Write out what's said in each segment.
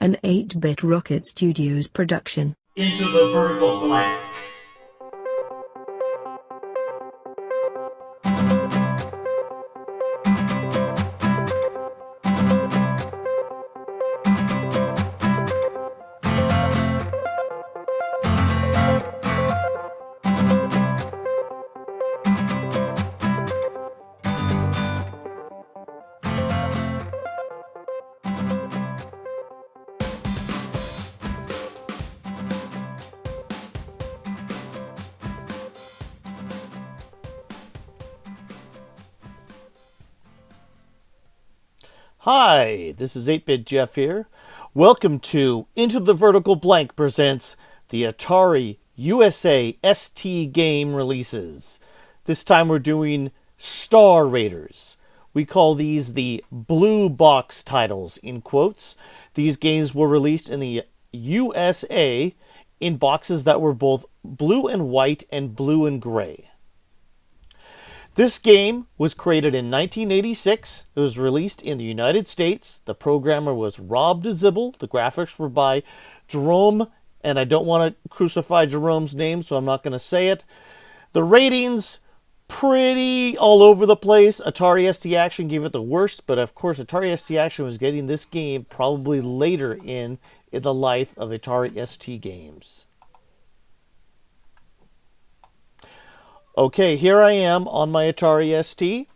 An 8-bit Rocket Studios production. Into the vertical blank. Hi, this is 8-Bit Jeff here. Welcome to Into the Vertical Blank presents the Atari USA STE game releases. This time we're doing Star Raiders. We call these the blue box titles in quotes. These games were released in the USA in boxes that were both blue and white and blue and gray. This game was created in 1986. It was released in the United States. The programmer was Rob Zdybel. The graphics were by Jerome, and I don't want to crucify Jerome's name, so I'm not going to say it. The ratings, pretty all over the place. Atari ST Action gave it the worst, but of course Atari ST Action was getting this game probably later in the life of Atari ST games. Okay, here I am on my Atari ST.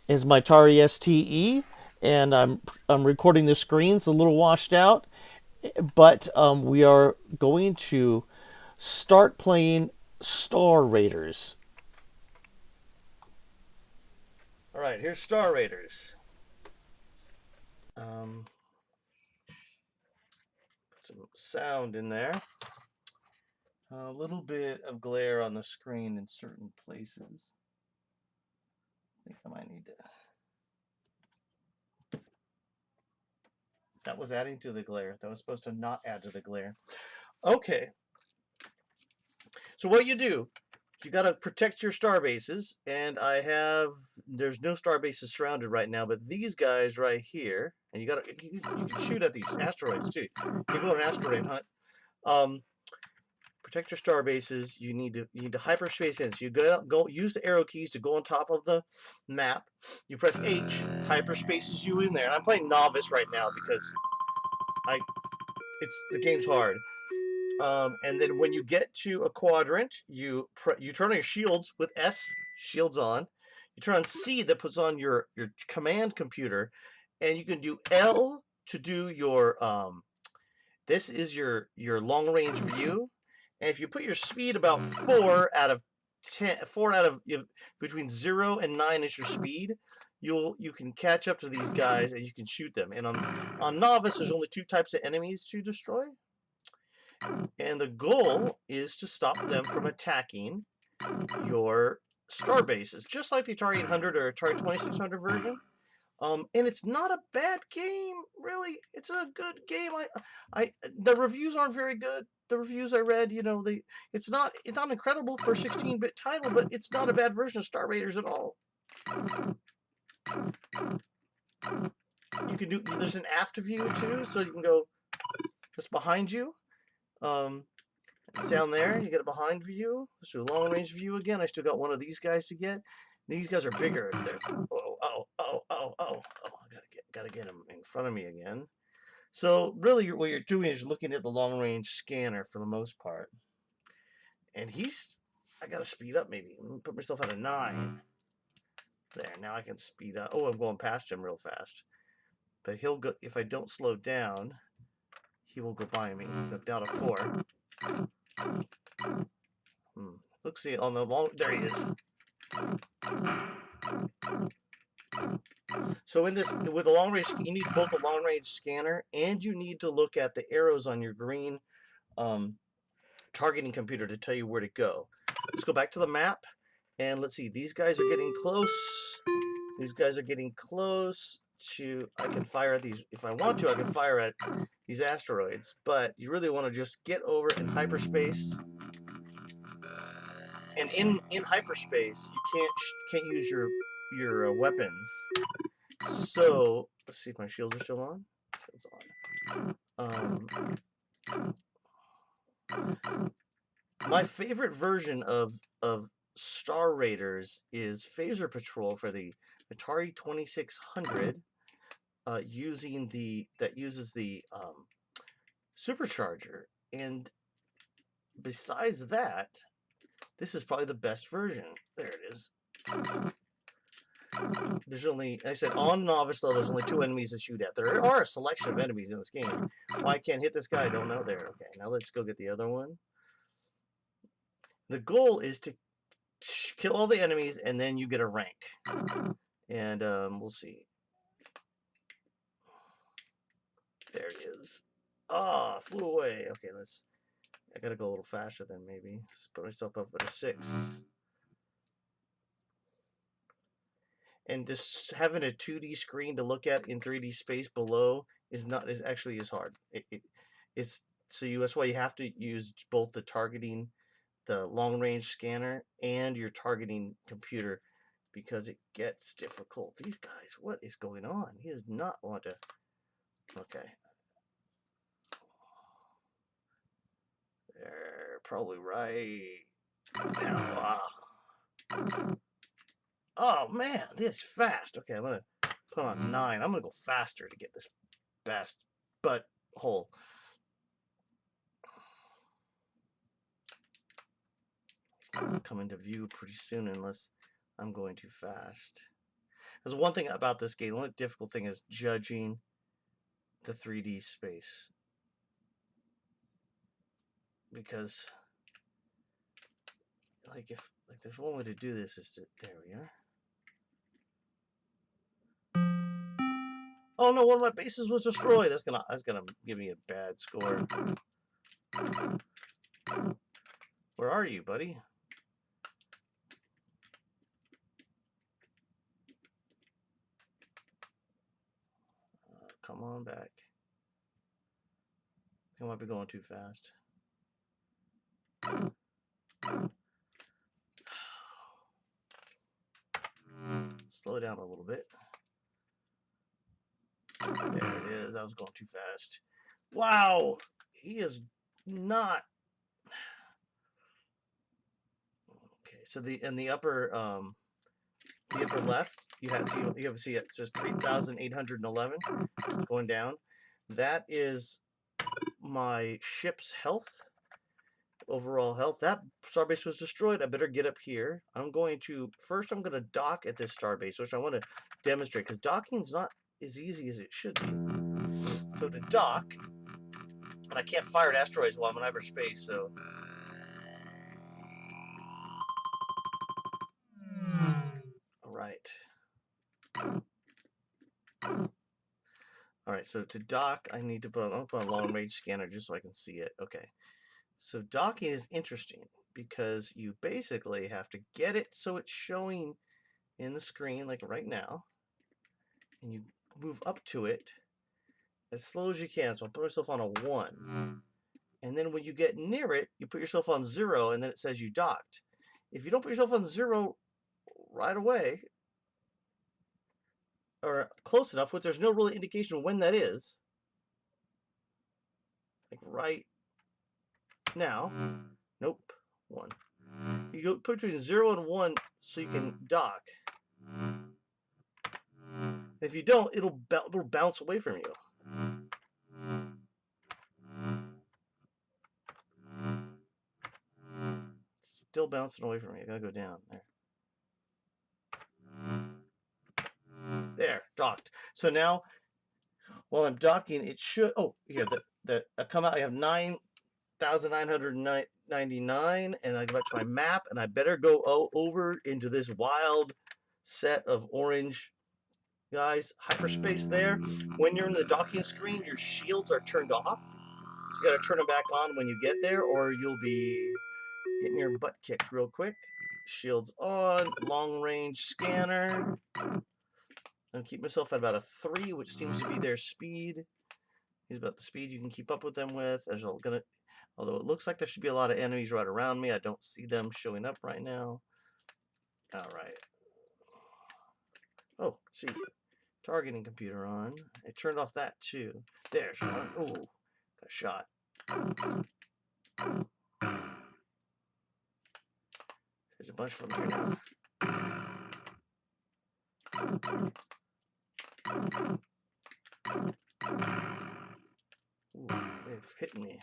Is my Atari STE, and I'm recording the screen. It's a little washed out, but we are going to start playing Star Raiders. All right, here's Star Raiders. Put some sound in there. A little bit of glare on the screen in certain places. I think I might need to. That was adding to the glare. That was supposed to not add to the glare. Okay. So what you do, you got to protect your star bases, and there's no star bases surrounded right now, but these guys right here, and you can shoot at these asteroids too. You go on an asteroid hunt. Protect your star bases. You need to hyperspace in. So you go use the arrow keys to go on top of the map. You press H, hyperspaces you in there. And I'm playing novice right now because the game's hard. And then when you get to a quadrant, you turn on your shields with S, shields on. You turn on C, that puts on your command computer, and you can do L to do your this is your long range view. And if you put your speed about 4 out of 10, between 0 and 9 is your speed, you can catch up to these guys and you can shoot them. And on novice, there's only 2 types of enemies to destroy. And the goal is to stop them from attacking your star bases, just like the Atari 800 or Atari 2600 version. And it's not a bad game, really. It's a good game. The reviews aren't very good. The reviews I read, it's not incredible for a 16-bit title, but it's not a bad version of Star Raiders at all. You can there's an aft view too, so you can go just behind you. It's down there. You get a behind view. Let's do a long range view again. I still got one of these guys to get. These guys are bigger. I gotta get them in front of me again. So really, what you're doing is looking at the long range scanner for the most part. And I gotta speed up maybe. Put myself at a 9. There, now I can speed up. Oh, I'm going past him real fast. But he'll go, if I don't slow down, he will go by me. Down to 4. Let's see on the long, there he is. So with the long range, you need both a long range scanner and you need to look at the arrows on your green targeting computer to tell you where to go. Let's go back to the map and let's see. These guys are getting close. These guys are getting close to. I can fire at these if I want to. I can fire at these asteroids, but you really want to just get over in hyperspace. And in hyperspace, you can't use your weapons. So let's see if my shields are still on. Shields on. My favorite version of Star Raiders is Phaser Patrol for the Atari 2600, using that uses the supercharger. And besides that, this is probably the best version. There it is. There's only, I said, on novice though, there's only 2 enemies to shoot at. There are a selection of enemies in this game. Why I can't hit this guy, I don't know there. Okay, now let's go get the other one. The goal is to kill all the enemies, and then you get a rank. And we'll see. There it is. Ah, flew away. Okay, I gotta go a little faster then maybe. Let's put myself up at a 6. And just having a 2D screen to look at in 3D space below is actually hard. It's that's why you have to use both the targeting, the long range scanner, and your targeting computer, because it gets difficult. These guys, what is going on? He does not want to. Okay. They're probably right now. Oh man, this is fast. Okay, I'm gonna put on 9. I'm gonna go faster to get this best butt hole. Come into view pretty soon unless I'm going too fast. There's one thing about this game. The only difficult thing is judging the 3D space, because if there's one way to do this is to, there we are. Oh no, one of my bases was destroyed. That's gonna give me a bad score. Where are you, buddy? Come on back. I might be going too fast. Slow down a little bit. There it is. I was going too fast. Wow, he is not. Okay, so in the upper left, you have see it says 3,811 going down. That is my ship's health, overall health. That starbase was destroyed. I better get up here. I'm going to dock at this starbase, which I want to demonstrate, because docking's not as easy as it should be. So to dock, and I can't fire at asteroids while I'm in hyperspace, so. Alright. Alright, so to dock, I need to put on a long range scanner just so I can see it. Okay. So docking is interesting because you basically have to get it so it's showing in the screen, like right now, and you move up to it as slow as you can. So I'll put myself on a 1. And then when you get near it, you put yourself on 0, and then it says you docked. If you don't put yourself on 0 right away, or close enough, which there's no really indication of when that is, like right now, nope, 1. You go put between 0 and 1 so you can dock. If you don't, it'll bounce away from you. Still bouncing away from me. I gotta go down there. There, docked. So now, while I'm docking, it should. Oh, here, I come out. I have 9,999, and I go back to my map, and I better go over into this wild set of orange guys. Hyperspace there. When you're in the docking screen, your shields are turned off. So you gotta turn them back on when you get there, or you'll be getting your butt kicked real quick. Shields on, long range scanner. I'm keep myself at about a 3, which seems to be their speed. Is about the speed you can keep up with them with. Although it looks like there should be a lot of enemies right around me. I don't see them showing up right now. All right. Oh, see, targeting computer on. I turned off that too. There's one. Oh, shot. There's a bunch from here now. Ooh, they've hit me.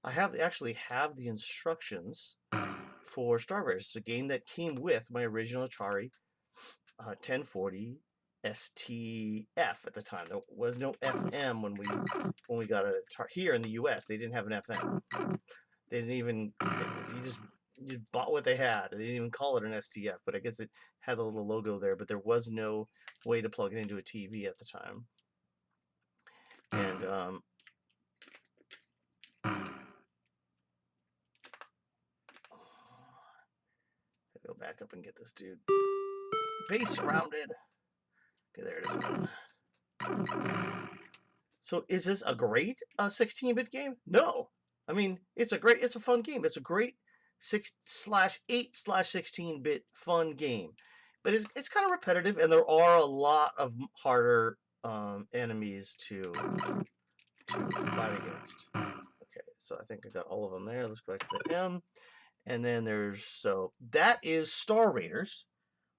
I actually have the instructions for Star Raiders. It's a game that came with my original Atari 1040 STF at the time. There was no FM when we got it here in the US. They didn't have an FM. They didn't even. You bought what they had. They didn't even call it an STF, but I guess it had a little logo there. But there was no way to plug it into a TV at the time. And go back up and get this dude. Base surrounded. Okay, there it is. So is this a great 16-bit game? No. I mean, it's a fun game. It's a great 6/8/16-bit fun game. But it's kind of repetitive, and there are a lot of harder enemies to fight against. Okay, so I think I got all of them there. Let's go back to the M. And then that is Star Raiders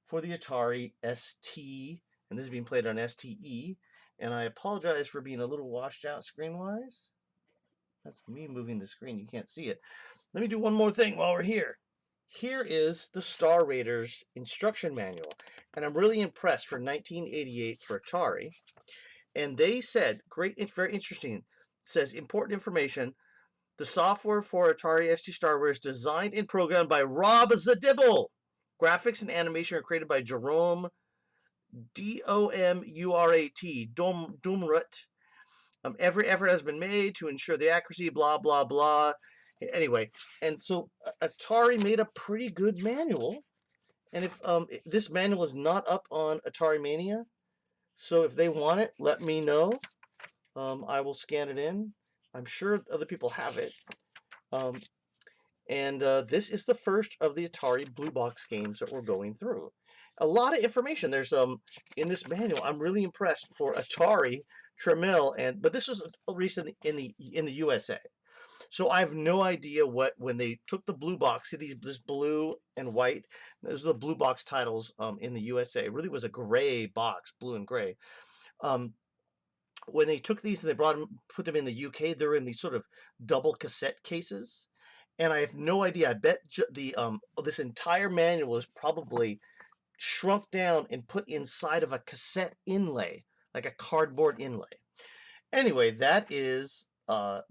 for the Atari ST, and this is being played on STE. And I apologize for being a little washed out screen-wise. That's me moving the screen. You can't see it. Let me do one more thing while we're here. Here is the Star Raiders instruction manual, and I'm really impressed for 1988 for Atari. And they said, great, it's very interesting. It says important information. The software for Atari ST Star Raiders designed and programmed by Rob Zdybel. Graphics and animation are created by Jerome, Domurat, Domurat. Every effort has been made to ensure the accuracy, blah, blah, blah. Anyway, and so Atari made a pretty good manual. And if this manual is not up on Atari Mania, so if they want it, let me know. I will scan it in. I'm sure other people have it. This is the first of the Atari Blue Box games that we're going through. A lot of information. There's in this manual. I'm really impressed for Atari, Tramiel, but this was released in the USA. So I have no idea when they took the blue box. See this blue and white. Those are the blue box titles in the USA. It really was a gray box, blue and gray. When they took these and they put them in the UK, they're in these sort of double cassette cases, and I have no idea. I bet this entire manual is probably shrunk down and put inside of a cassette inlay, like a cardboard inlay. Anyway, that is Star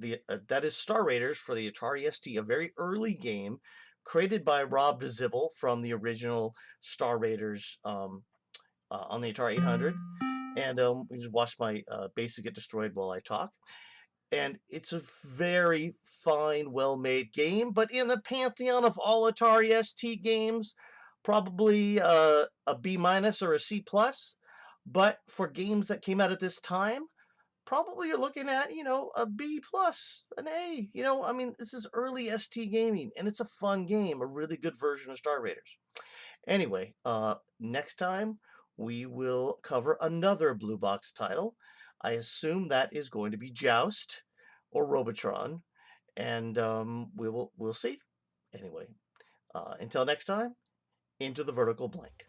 Raiders for the Atari ST, a very early game created by Rob Zdybel from the original Star Raiders on the Atari 800. And we just watch my bases get destroyed while I talk. And it's a very fine, well-made game. But in the pantheon of all Atari ST games, probably a B- or a C+. But for games that came out at this time, probably you're looking at, a B+, an A. I mean, this is early ST gaming. And it's a fun game, a really good version of Star Raiders. Anyway, next time, we will cover another Blue Box title. I assume that is going to be Joust or Robotron, and we'll see. Anyway, until next time, into the vertical blank.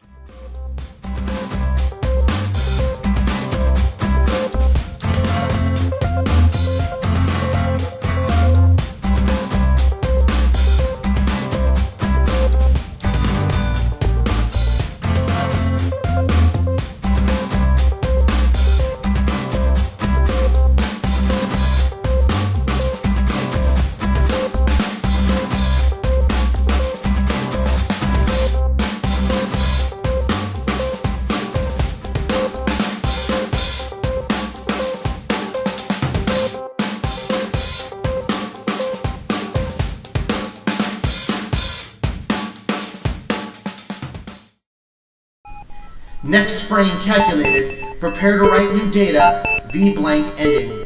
Next frame calculated. Prepare to write new data. V blank ending.